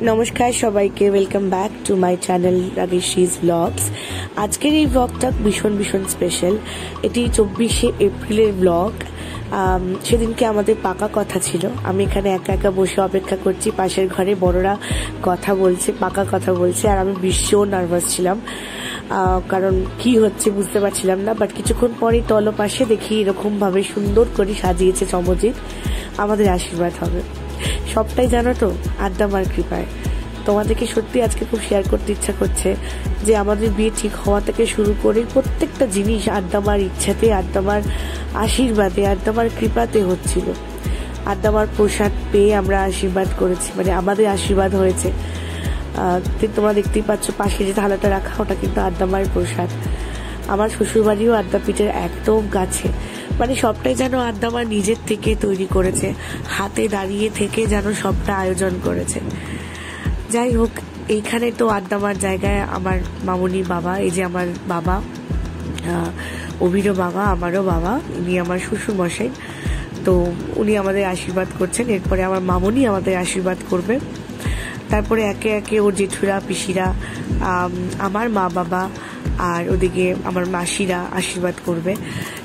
নমস্কার সবাইকে, welcome back to my channel Rageshis blogs. আজকের এই ব্লগটা ভীষণ স্পেশাল। এটি 24শে এপ্রিলের ব্লগ। সেদিনকে আমাদের পাকা কথা ছিল। আমি এখানে একা একা বসে অপেক্ষা করছি, পাশের ঘরে বড়রা কথা বলছে, পাকা কথা বলছে, আর আমি ভীষণ নার্ভাস ছিলাম, কারণ কি হচ্ছে বুঝতে পারছিলাম না। বাট কিছুক্ষণ পরেই তলপাশে দেখি এরকম ভাবে সুন্দর করে সাজিয়েছে চমজিৎ। আমাদের আশীর্বাদ হবে, সবটাই জানো তো আদ্দামার কৃপায়। তোমাদেরকে সত্যি আজকে খুব শেয়ার করতে ইচ্ছা করছে যে আমাদের বিয়ে ঠিক হওয়া থেকে শুরু করে প্রত্যেকটা জিনিস আদ্দামার ইচ্ছাতে, আদ্দামার আশীর্বাদে, আদ্দামার কৃপাতে হচ্ছিল। আদ্দামার প্রসাদ পেয়ে আমরা আশীর্বাদ করেছি, মানে আমাদের আশীর্বাদ হয়েছে। তোমরা দেখতেই পাচ্ছ পাশে যে থালাটা রাখা, ওটা কিন্তু আদ্দামার প্রসাদ। আমার শ্বশুরবাড়িও আদ্যাপীঠের একদম কাছে, মানে সবটাই যেন আদ্দামা নিজের থেকে তৈরি করেছে, হাতে দাঁড়িয়ে থেকে যেন সবটা আয়োজন করেছে। যাই হোক, এইখানে তো আদ্দামার জায়গায় আমার মামুনি বাবা, এই যে আমার বাবা, অভিরও বাবা, আমারও বাবা, উনি আমার শ্বশুর মশাই। তো উনি আমাদের আশীর্বাদ করছেন, এরপরে আমার মামুনি আমাদের আশীর্বাদ করবে, তারপরে একে একে ওর জেঠুরা, পিসিরা, আমার মা বাবা, আর ওদিকে আমার মাসিরা আশীর্বাদ করবে।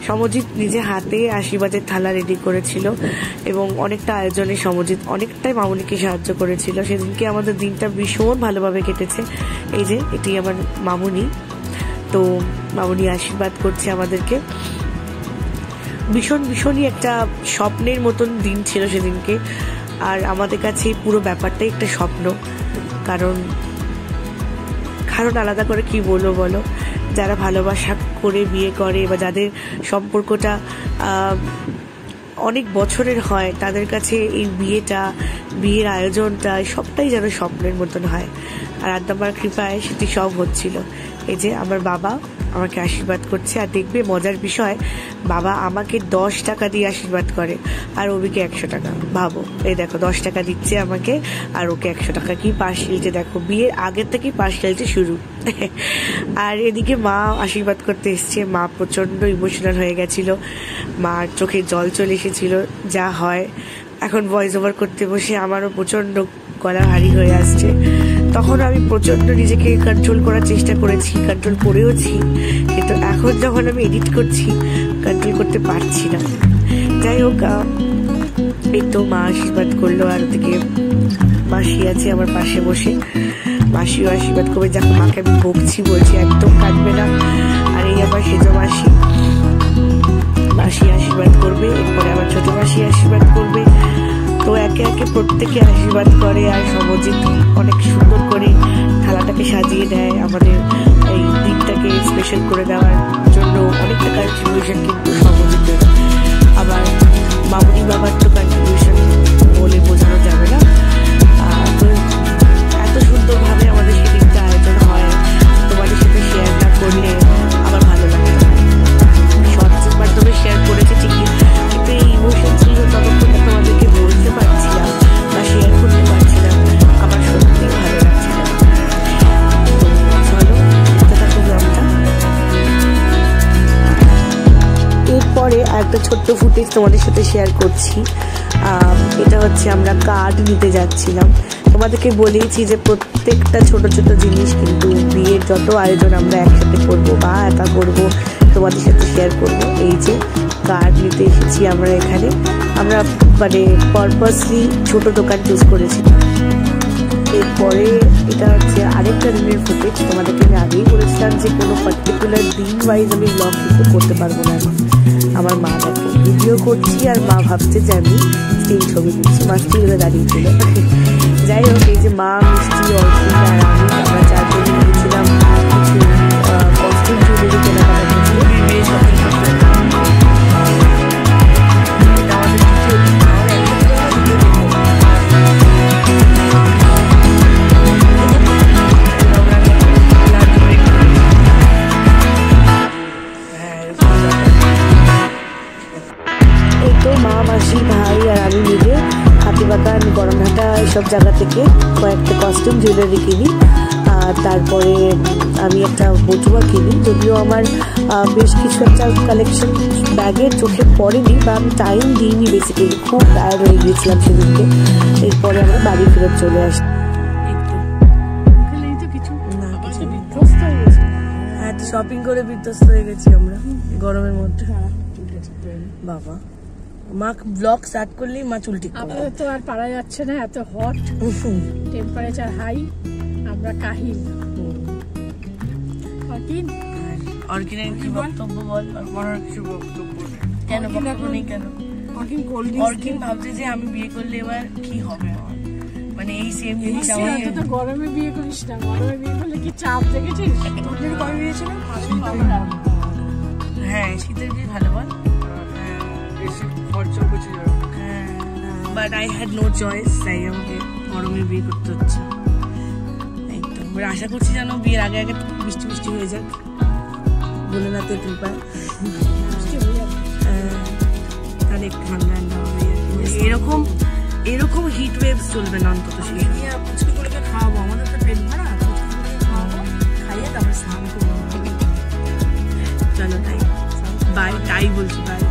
সমজিৎ নিজে হাতে আশীর্বাদের থালা রেডি করেছিল এবং অনেকটা আয়োজনে সমজিৎ অনেকটাই মামুনিকে সাহায্য করেছিল। সেদিনকে আমাদের দিনটা ভীষণ ভালোভাবে কেটেছে। এই যে এটি আমার মামুনি, তো মামুনি আশীর্বাদ করছে আমাদেরকে। ভীষণই একটা স্বপ্নের মতন দিন ছিল সেদিনকে। আর আমাদের কাছে পুরো ব্যাপারটাই একটা স্বপ্ন, কারণ আলাদা করে কি বলবো বলো, যারা ভালোবাসা করে বিয়ে করে বা যাদের সম্পর্কটা অনেক বছরের হয়, তাদের কাছে এই বিয়ের আয়োজনটা সবটাই যেন স্বপ্নের মতন হয়। আর আদ্দামার কৃপায় সেটি সব হচ্ছিল। এই যে আমার বাবা আমাকে আশীর্বাদ করছে, আর দেখবে মজার বিষয়, বাবা আমাকে 10 টাকা দিয়ে আশীর্বাদ করে আর ওবিকে 100 টাকা। ভাবো, এই দেখো 10 টাকা দিচ্ছে আমাকে আর ওকে 100 টাকা। কি পার্সিয়ালিটি দেখো, বিয়ের আগের থেকেই পার্সিয়ালিটি শুরু। আর এদিকে মা আশীর্বাদ করতে এসছে। মা প্রচন্ড ইমোশনাল হয়ে গেছিল, মার চোখে জল চলে এসেছিল। যা হয়, এখন ভয়েস ওভার করতে বসে আমারও প্রচন্ড গলা ভারী হয়ে আসছে। তখন আমি প্রচন্ড নিজেকে কন্ট্রোল করার চেষ্টা করেছি, কন্ট্রোল করেওছি, কিন্তু এখন যখন আমি এডিট করছি কন্ট্রোল করতে পারছি না। যাই হোক, এই তো মা আশীর্বাদ করলো, আর ওদিকে মাসি আছে আমার পাশে বসে, মাসিও আশীর্বাদ করবে। যাকে মাকে আমি বকছি, বলছি একদম কাঁদবে না। আর এই আমার সেজো মাসি, মাসি আশীর্বাদ করবে, এরপরে আমার ছোট মাসি আশীর্বাদ করবে। তো একে একে প্রত্যেকে আশীর্বাদ করে, আর সমজিৎ অনেক সুন্দর করে থালাটাকে সাজিয়ে দেয়। আমাদের এই দিনটাকে স্পেশাল করে দেওয়ার জন্য অনেকটা কন্ট্রিবিউশন কিন্তু সমজিতের। আবার মামুনি বাবার তো কন্ট্রিবিউশন বলে বোঝানো যাবে না। তো এত সুন্দরভাবে আমাদের সেদিনটা আয়োজন হয়, তোমাদের সাথে শেয়ার না করলে আমার ভালো লাগে না। শর্টসের মাধ্যমে শেয়ার করেছে ঠিকই, কিন্তু এই ইমোশন ছিল ততক্ষণ তোমাদেরকে বলতে পারছিলাম বা শেয়ার করতে পারছিলাম, আমার সত্যি ভালো লাগছে না। চলো থাকো ব্লগটা। এরপরে একটা ছোট্ট ফুটেজ তোমাদের সাথে শেয়ার করছি। এটা হচ্ছে আমরা কার্ড নিতে যাচ্ছিলাম। তোমাদেরকে বলেইছি যে প্রত্যেকটা ছোট জিনিস কিন্তু বিয়ের যত আয়োজন আমরা একসাথে করবো বা একা করবো, তোমাদের সাথে শেয়ার করবো। এই যে কার্ড নিতে এসেছি আমরা এখানে, আমরা মানে পারপাসলি ছোট দোকান চুজ করেছি। এরপরে এটা হচ্ছে আরেকটা দিনের ফুটেজ। তোমাদেরকে আমি আগেই বলেছিলাম যে কোনো পার্টিকুলার দিন ওয়াইজ আমি ব্লগ কিন্তু করতে পারবো না। আমার মা দেখে ভিডিও করছি আর মা ভাবছে যে আমি স্টিল ছবি দিচ্ছি, মা স্টিল হয়ে দাঁড়িয়েছিল। যাই হোক, এই যে মা, মিষ্টি, অর্পিতা আর আমি, আমরা চারজনে গিয়েছিলাম কিছু কস্টিউম জুয়েলারি কেনাকাটা করতে। মা, মাসি, ভাই আর আমি মিলে হাতিবাগান, গরমঘাটা এইসব জায়গা থেকে কয়েকটা কস্টিউম জুয়েলারি কিনি। আর তারপরে আমি একটা বটুয়া কিনি, যদিও আমার বেশ কিছু একটা কালেকশন ব্যাগের চোখে পড়েনি বা আমি টাইম দিইনি, বেসিক্যালি খুব টায়ার্ড হয়ে গিয়েছিলাম সেদিনকে। এরপরে আমরা বাড়ি ফেরত চলে আসি। শপিং করে বিধ্বস্ত হয়ে গেছি আমরা গরমের মধ্যে। বাবা মা ব্লগ স্টার্ট করলেই মা চুল ঠিক করে। তো আর পারা যাচ্ছে না, এত হট টেম্পারেচার হাই, আমরা কাহিল। অর্কিনের কি বক্তব্য বল? আর কিছু বক্তব্য কেন বক্তব্য নেই কেন? অর্কিন ভাবছে যে আমি বিয়ে করলে এবার কি হবে আমার, মানে এই সেম জিনিস আমাকে। তো গরমে বিয়ে করিস না, গরমে বিয়ে করলে কি চাপ দেখেছিস? তোদের কবে বিয়ে ছিল? হ্যাঁ শীতের বিয়ে ভালো বল, but I had no choice, তাই আমাকে গরমে বিয়ে করতে হচ্ছে। একদম আশা করছি যেন বিয়ের আগে আগে বৃষ্টি বৃষ্টি হয়ে যাক, বলে না তো কৃপায়, তাহলে একটু ঠান্ডা ঠান্ডা হবে। এরকম এরকম হিট ওয়েভস চলবে না অন্তত। পুচকিগুলোকে খাওয়াবো, আমাদের তো পেট ভরা, পুচকিগুলোকে খাওয়াবো, খাইয়ে তারপরে স্নান করবো। চলো তাই বাই, তাই বলছি বাই।